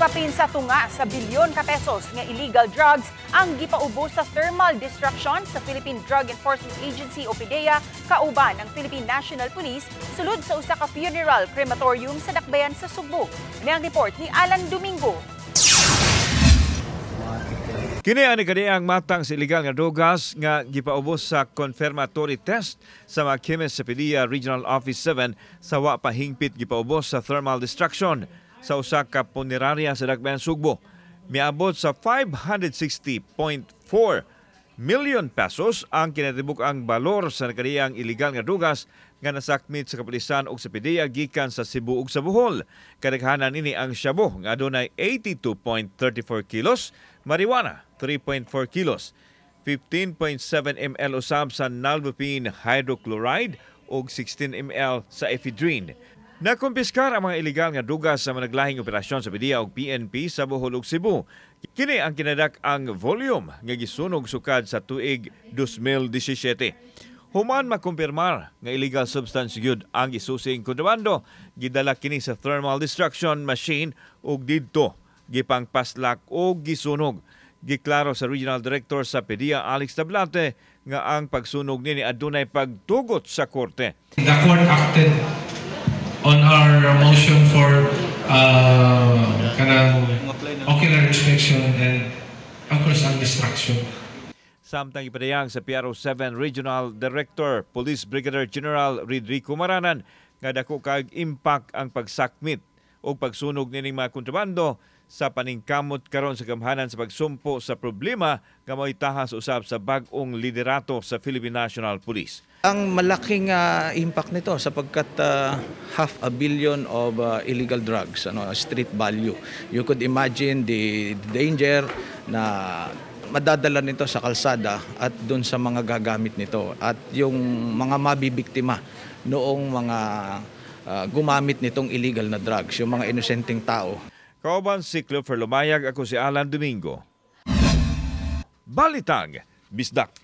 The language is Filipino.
Kapin sa tunga sa bilyon ka pesos nga illegal drugs ang gipaubo sa thermal destruction sa Philippine Drug Enforcement Agency o PDEA kauban ang Philippine National Police sulod sa usa ka funeral crematorium sa Dakbayan sa Subo. Ini ang report ni Alan Domingo. Kini ani kaniang matang sa illegal nga drogas nga gipaubos sa confirmatory test sa mga chemist sa PDEA Regional Office 7 sa wa pa hingpit gipaubos sa thermal destruction sa usa ka punerarya sa Dakbayan Sugbo. Miabot sa 560.4 million pesos ang kinatibuk ang balor sa kaniyang illegal nga drogas nga nasakmit sa kapulisan ug sa PDEA gikan sa Cebu ug sa Bohol. Kadaghanan ini ang shabu nga adunay 82.34 kilos, marijuana 3.4 kilos, 15.7 ml usab sa nalbuphine hydrochloride ug 16 ml sa ephedrine. Nakumpiskar ang mga illegal nga drugas sa managlahing operasyon sa PDEA ug PNP sa Bohol ug Cebu. Kini ang kinadak ang volume nga gisunog sukad sa tuig 2017. Human makumpirmar nga illegal substance gyud ang gisusing kontrabando, gidala kini sa thermal destruction machine ug didto gipangpaslak o gisunog. Giklaro sa Regional Director sa PDEA Alex Tablate nga ang pagsunog nini adunay pagtugot sa korte. The court acted on our motion for ocular inspection and of course ang destruction. Samtang ipadayang sa PRO 7 Regional Director Police Brigadier General Rodrigo Maranan nga dako kag impact ang pagsakmit o pagsunog nining mga kontrabando sa paningkamot karon sa gamhanan sa pagsumpo sa problema nga mo'y tahas usab sa bag-ong liderato sa Philippine National Police. Ang malaking impact nito sapagkat 500 million of illegal drugs, street value. You could imagine the danger na madadala nito sa kalsada at doon sa mga gagamit nito at yung mga mabibiktima noong mga gumamit nitong illegal na drugs, yung mga inosenteng tao. Kauban si Clifford Lumayag, ako si Alan Domingo. Balitang Bisdak.